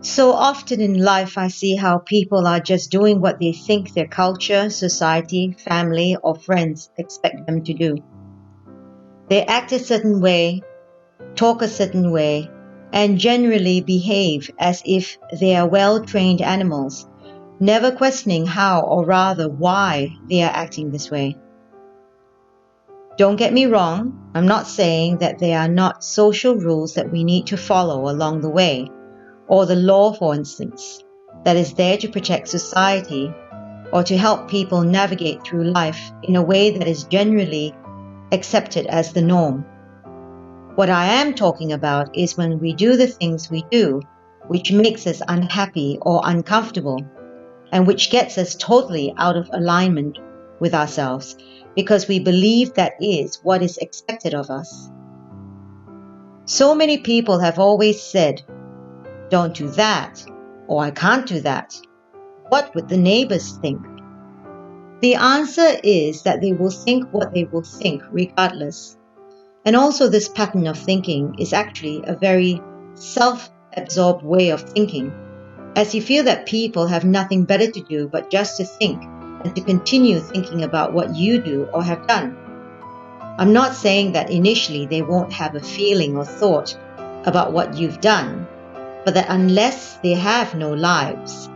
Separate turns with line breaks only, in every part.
So often in life, I see how people are just doing what they think their culture, society, family, or friends expect them to do. They act a certain way, talk a certain way, and generally behave as if they are well-trained animals, never questioning how or rather why they are acting this way. Don't get me wrong, I'm not saying that there are not social rules that we need to follow along the way, or the law, for instance, that is there to protect society or to help people navigate through life in a way that is generally accepted as the norm. What I am talking about is when we do the things we do, which makes us unhappy or uncomfortable, and which gets us totally out of alignment with ourselves because we believe that is what is expected of us. So many people have always said, "Don't do that," or "I can't do that. What would the neighbors think?" The answer is that they will think what they will think regardless. And also this pattern of thinking is actually a very self-absorbed way of thinking, as you feel that people have nothing better to do but just to think and to continue thinking about what you do or have done. I'm not saying that initially they won't have a feeling or thought about what you've done, but that unless they have no lives,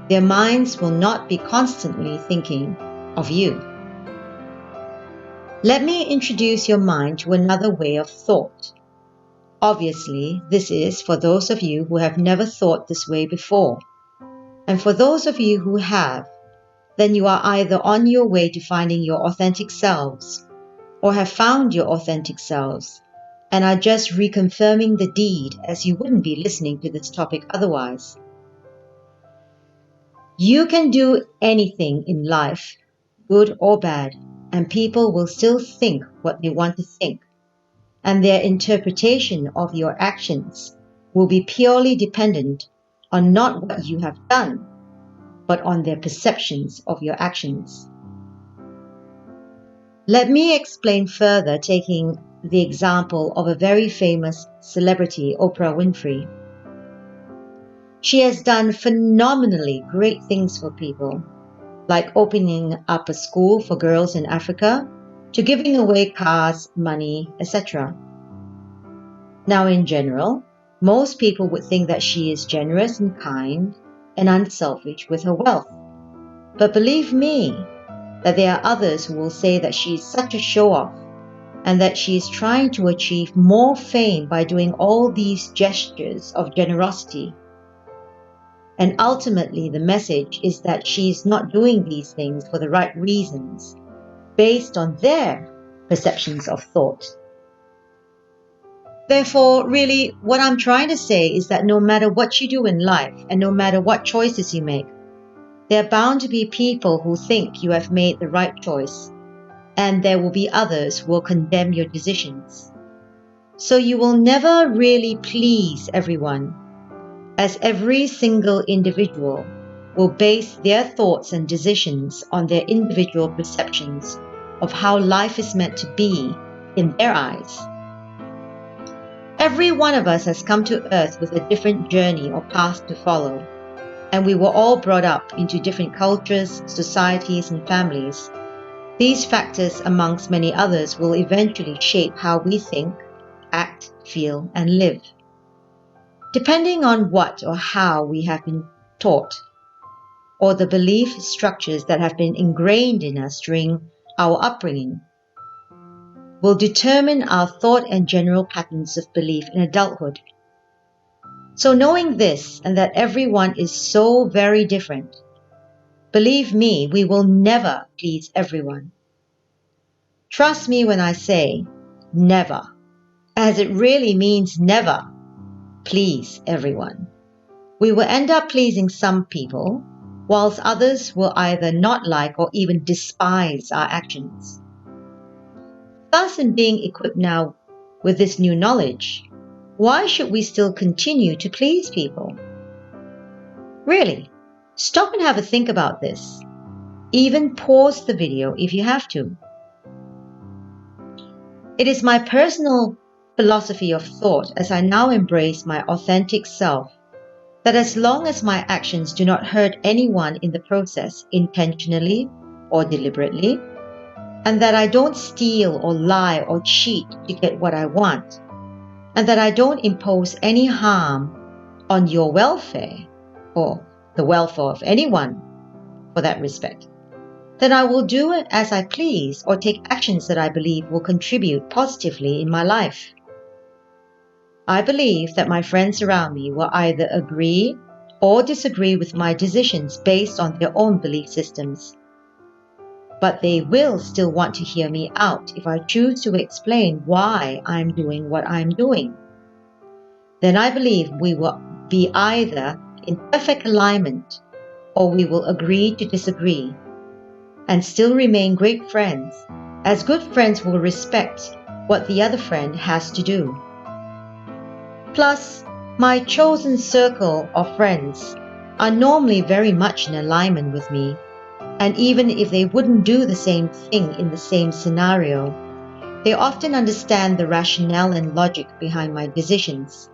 their minds will not be constantly thinking of you. Let me introduce your mind to another way of thought. Obviously, this is for those of you who have never thought this way before. And for those of you who have, then you are either on your way to finding your authentic selves, or have found your authentic selves, and are just reconfirming the deed as you wouldn't be listening to this topic otherwise. You can do anything in life, good or bad, and people will still think what they want to think, and their interpretation of your actions will be purely dependent on not what you have done, but on their perceptions of your actions. Let me explain further, taking the example of a very famous celebrity, Oprah Winfrey. She has done phenomenally great things for people, like opening up a school for girls in Africa, to giving away cars, money, etc. Now, in general, most people would think that she is generous and kind and unselfish with her wealth. But believe me, that there are others who will say that she is such a show-off and that she is trying to achieve more fame by doing all these gestures of generosity. And ultimately, the message is that she is not doing these things for the right reasons, based on their perceptions of thought. Therefore, really, what I'm trying to say is that no matter what you do in life and no matter what choices you make, there are bound to be people who think you have made the right choice, and there will be others who will condemn your decisions. So you will never really please everyone, as every single individual will base their thoughts and decisions on their individual perceptions of how life is meant to be in their eyes. Every one of us has come to earth with a different journey or path to follow, and we were all brought up into different cultures, societies, and families. These factors, amongst many others, will eventually shape how we think, act, feel, and live, depending on what or how we have been taught, or the belief structures that have been ingrained in us during our upbringing, will determine our thought and general patterns of belief in adulthood. So knowing this, and that everyone is so very different, believe me, we will never please everyone. Trust me when I say never, as it really means never please everyone. We will end up pleasing some people, whilst others will either not like or even despise our actions. Thus, in being equipped now with this new knowledge, why should we still continue to please people? Really, stop and have a think about this. Even pause the video if you have to. It is my personal philosophy of thought, as I now embrace my authentic self, that as long as my actions do not hurt anyone in the process intentionally or deliberately, and that I don't steal or lie or cheat to get what I want, and that I don't impose any harm on your welfare or the welfare of anyone for that respect, then I will do it as I please or take actions that I believe will contribute positively in my life. I believe that my friends around me will either agree or disagree with my decisions based on their own belief systems. But they will still want to hear me out if I choose to explain why I'm doing what I'm doing. Then I believe we will be either in perfect alignment or we will agree to disagree and still remain great friends, as good friends will respect what the other friend has to do. Plus, my chosen circle of friends are normally very much in alignment with me, and even if they wouldn't do the same thing in the same scenario, they often understand the rationale and logic behind my decisions.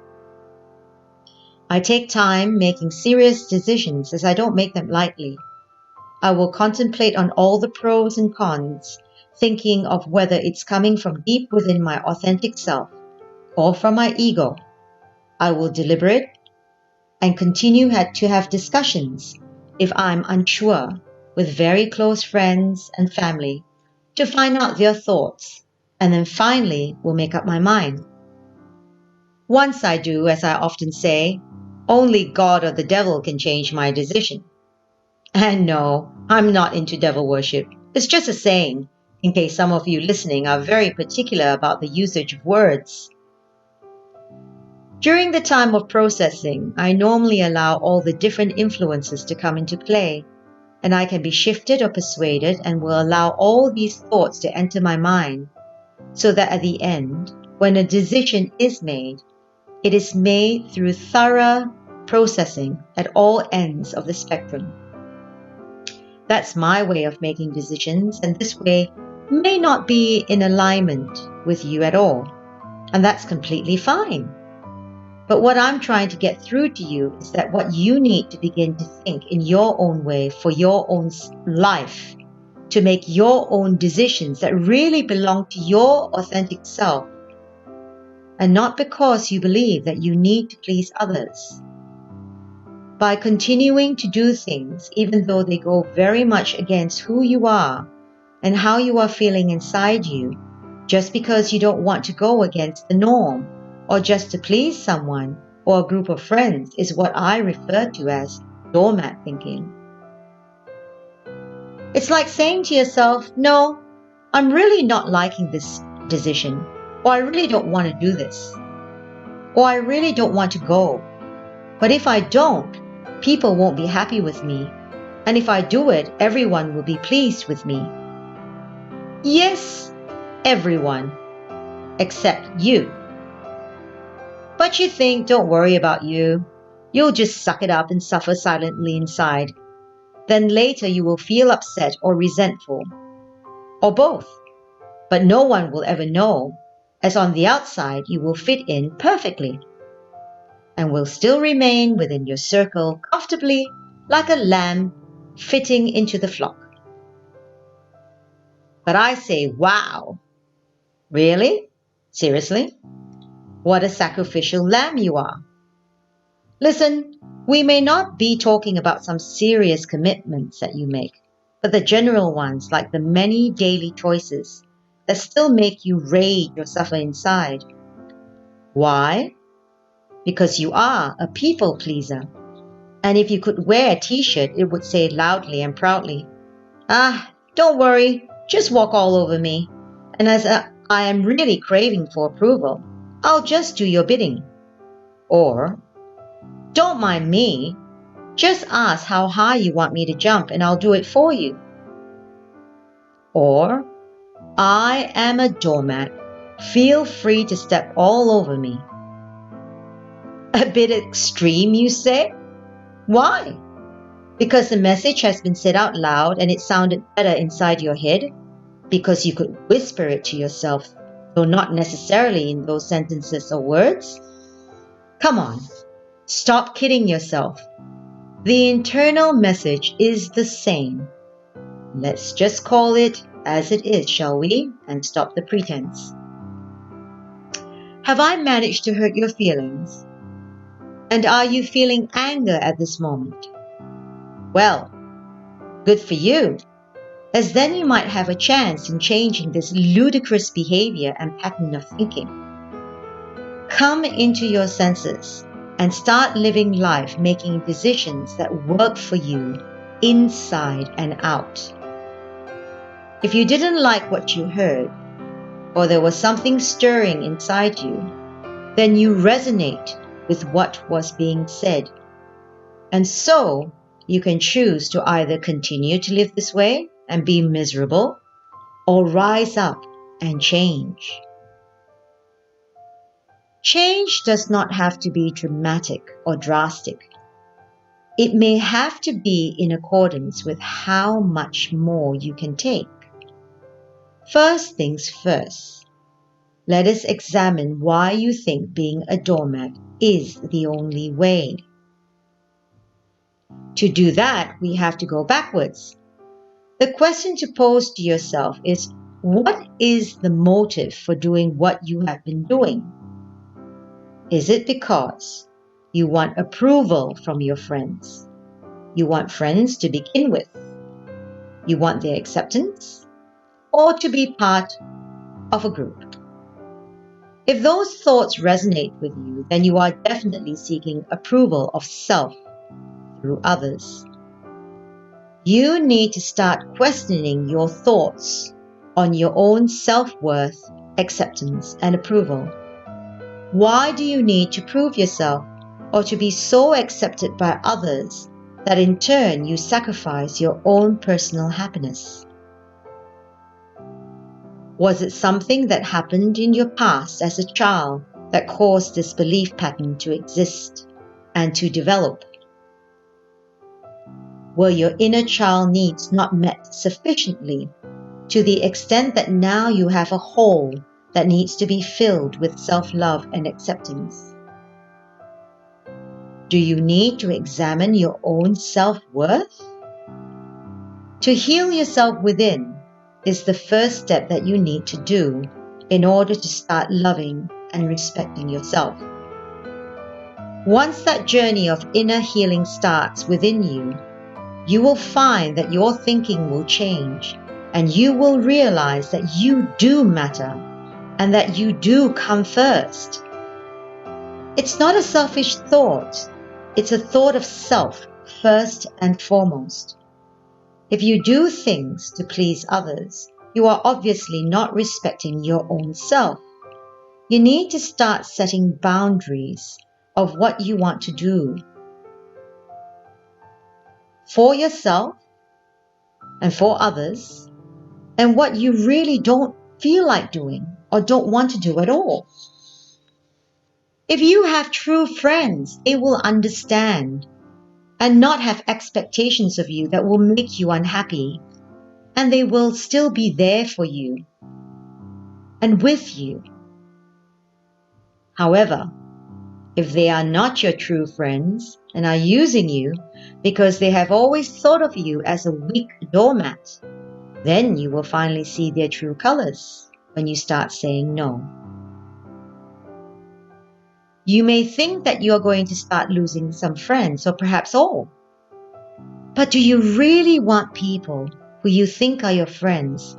I take time making serious decisions as I don't make them lightly. I will contemplate on all the pros and cons, thinking of whether it's coming from deep within my authentic self or from my ego. I will deliberate and continue to have discussions if I'm unsure with very close friends and family to find out their thoughts, and then finally will make up my mind. Once I do, as I often say, only God or the devil can change my decision. And no, I'm not into devil worship. It's just a saying, in case some of you listening are very particular about the usage of words. During the time of processing, I normally allow all the different influences to come into play, and I can be shifted or persuaded and will allow all these thoughts to enter my mind, so that at the end, when a decision is made, it is made through thorough processing at all ends of the spectrum. That's my way of making decisions, and this way may not be in alignment with you at all, and that's completely fine. But what I'm trying to get through to you is that what you need to begin to think in your own way for your own life, to make your own decisions that really belong to your authentic self, and not because you believe that you need to please others. By continuing to do things even though they go very much against who you are and how you are feeling inside you, just because you don't want to go against the norm or just to please someone or a group of friends, is what I refer to as doormat thinking. It's like saying to yourself, no, I'm really not liking this decision, or I really don't want to do this, or I really don't want to go. But if I don't, people won't be happy with me, and if I do it, everyone will be pleased with me. Yes, everyone, except you. But you think, don't worry about you. You'll just suck it up and suffer silently inside. Then later you will feel upset or resentful, or both. But no one will ever know, as on the outside you will fit in perfectly and will still remain within your circle comfortably like a lamb fitting into the flock. But I say, wow, really? Seriously? What a sacrificial lamb you are. Listen, we may not be talking about some serious commitments that you make, but the general ones, like the many daily choices that still make you rage or suffer inside. Why? Because you are a people pleaser. And if you could wear a t-shirt, it would say loudly and proudly, don't worry, just walk all over me. And as I am really craving for approval, I'll just do your bidding. Or, don't mind me, just ask how high you want me to jump and I'll do it for you. Or, I am a doormat, feel free to step all over me. A bit extreme, you say? Why? Because the message has been said out loud and it sounded better inside your head? Because you could whisper it to yourself, though not necessarily in those sentences or words? Come on, Stop kidding yourself. The internal message is the same. Let's just call it as it is, shall we? And stop the pretense. Have I managed to hurt your feelings? And are you feeling anger at this moment? Well, good for you, as then you might have a chance in changing this ludicrous behavior and pattern of thinking. Come into your senses and start living life making decisions that work for you inside and out. If you didn't like what you heard, or there was something stirring inside you, then you resonate with what was being said. And so you can choose to either continue to live this way and be miserable, or rise up and change. Change does not have to be dramatic or drastic. It may have to be in accordance with how much more you can take. First things first, let us examine why you think being a doormat is the only way. To do that, we have to go backwards. The question to pose to yourself is, what is the motive for doing what you have been doing? Is it because you want approval from your friends? You want friends to begin with? You want their acceptance? Or to be part of a group? If those thoughts resonate with you, then you are definitely seeking approval of self through others. You need to start questioning your thoughts on your own self-worth, acceptance, and approval. Why do you need to prove yourself or to be so accepted by others that in turn you sacrifice your own personal happiness? Was it something that happened in your past as a child that caused this belief pattern to exist and to develop? Were your inner child needs not met sufficiently to the extent that now you have a hole that needs to be filled with self-love and acceptance? Do you need to examine your own self-worth? To heal yourself within is the first step that you need to do in order to start loving and respecting yourself. Once that journey of inner healing starts within you, you will find that your thinking will change and you will realize that you do matter and that you do come first. It's not a selfish thought. It's a thought of self first and foremost. If you do things to please others, you are obviously not respecting your own self. You need to start setting boundaries of what you want to do for yourself and for others, and what you really don't feel like doing or don't want to do at all. If you have true friends, they will understand and not have expectations of you that will make you unhappy, and they will still be there for you and with you. However, if they are not your true friends and are using you because they have always thought of you as a weak doormat, then you will finally see their true colors when you start saying no. You may think that you are going to start losing some friends, or perhaps all. But do you really want people who you think are your friends,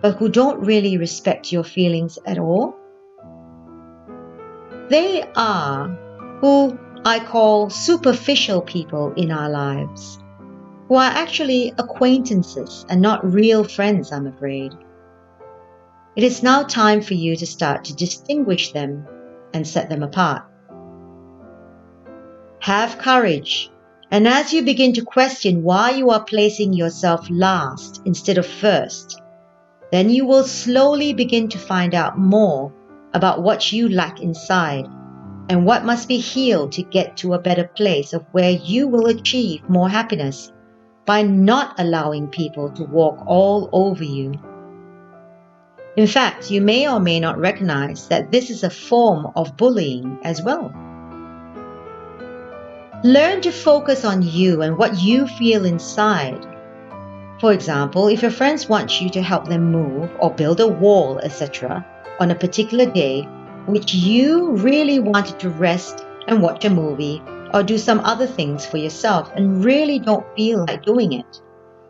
but who don't really respect your feelings at all? They are who I call superficial people in our lives, who are actually acquaintances and not real friends, I'm afraid. It is now time for you to start to distinguish them and set them apart. Have courage, and as you begin to question why you are placing yourself last instead of first, then you will slowly begin to find out more about what you lack inside and what must be healed to get to a better place of where you will achieve more happiness by not allowing people to walk all over you. In fact, you may or may not recognize that this is a form of bullying as well. Learn to focus on you and what you feel inside. For example, if your friends want you to help them move or build a wall, etc., on a particular day, which you really wanted to rest and watch a movie or do some other things for yourself and really don't feel like doing it,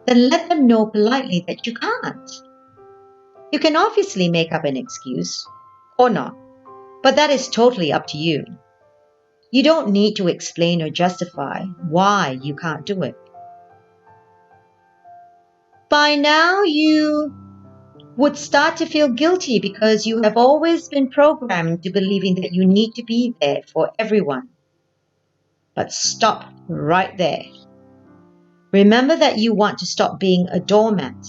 then let them know politely that you can't. You can obviously make up an excuse, or not, but that is totally up to you. You don't need to explain or justify why you can't do it. By now, you would start to feel guilty because you have always been programmed to believing that you need to be there for everyone. But stop right there. Remember that you want to stop being a doormat.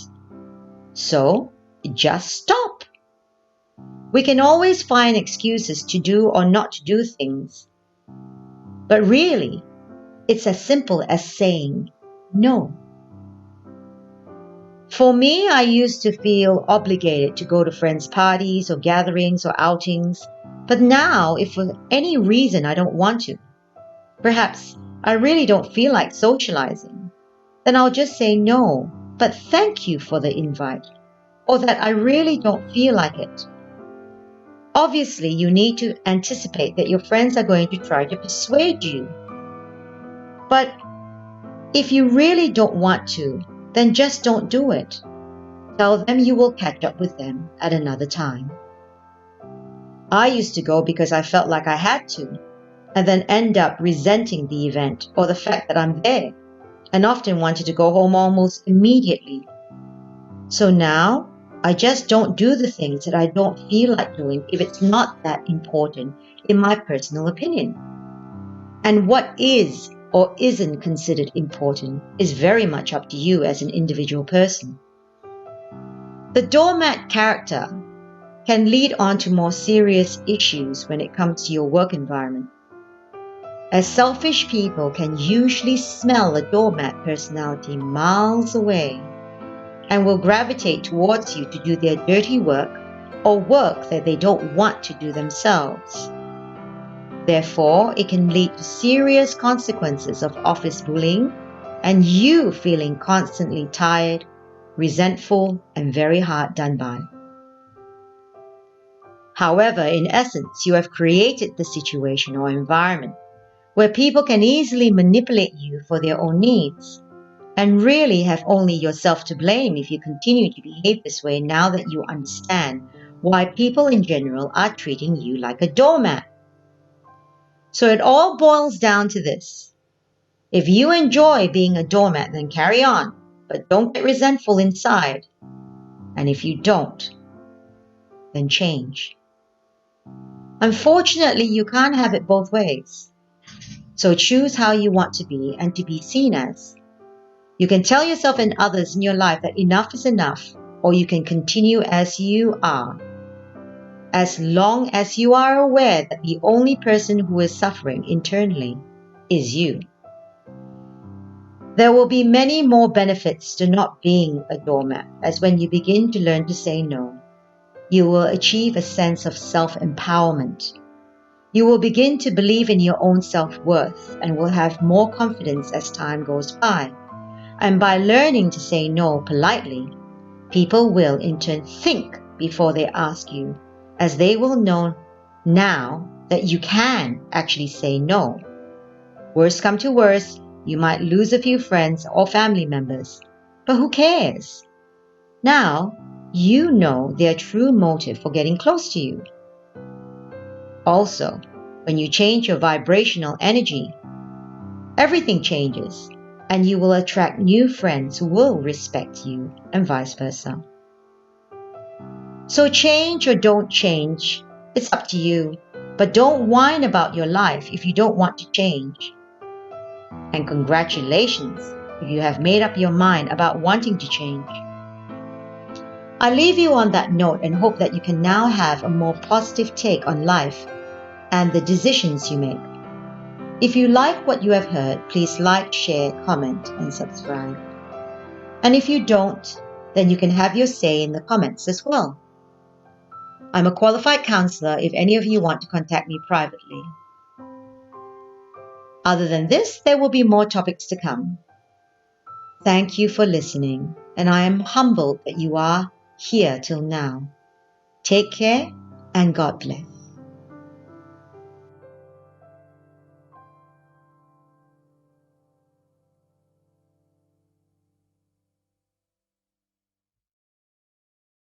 So, just stop. We can always find excuses to do or not to do things. But really, it's as simple as saying no. For me, I used to feel obligated to go to friends' parties or gatherings or outings, but now, if for any reason I don't want to, perhaps I really don't feel like socializing, then I'll just say no, but thank you for the invite, or that I really don't feel like it. Obviously, you need to anticipate that your friends are going to try to persuade you. But if you really don't want to, then just don't do it. Tell them you will catch up with them at another time. I used to go because I felt like I had to, and then end up resenting the event or the fact that I'm there, and often wanted to go home almost immediately. So now, I just don't do the things that I don't feel like doing if it's not that important, in my personal opinion. And what is or isn't considered important is very much up to you as an individual person. The doormat character can lead on to more serious issues when it comes to your work environment, as selfish people can usually smell a doormat personality miles away and will gravitate towards you to do their dirty work or work that they don't want to do themselves. Therefore, it can lead to serious consequences of office bullying and you feeling constantly tired, resentful, and very hard done by. However, in essence, you have created the situation or environment where people can easily manipulate you for their own needs, and really have only yourself to blame if you continue to behave this way now that you understand why people in general are treating you like a doormat. So it all boils down to this. If you enjoy being a doormat, then carry on, but don't get resentful inside. And if you don't, then change. Unfortunately, you can't have it both ways. So choose how you want to be and to be seen as. You can tell yourself and others in your life that enough is enough, or you can continue as you are. As long as you are aware that the only person who is suffering internally is you. There will be many more benefits to not being a doormat, as when you begin to learn to say no, you will achieve a sense of self-empowerment. You will begin to believe in your own self-worth and will have more confidence as time goes by. And by learning to say no politely, people will in turn think before they ask you, as they will know now that you can actually say no. Worst come to worst, you might lose a few friends or family members, but who cares? Now, you know their true motive for getting close to you. Also, when you change your vibrational energy, everything changes, and you will attract new friends who will respect you, and vice versa. So change or don't change, it's up to you, but don't whine about your life if you don't want to change. And congratulations if you have made up your mind about wanting to change. I leave you on that note and hope that you can now have a more positive take on life and the decisions you make. If you like what you have heard, please like, share, comment, and subscribe. And if you don't, then you can have your say in the comments as well. I'm a qualified counselor if any of you want to contact me privately. Other than this, there will be more topics to come. Thank you for listening, and I am humbled that you are here till now. Take care and God bless.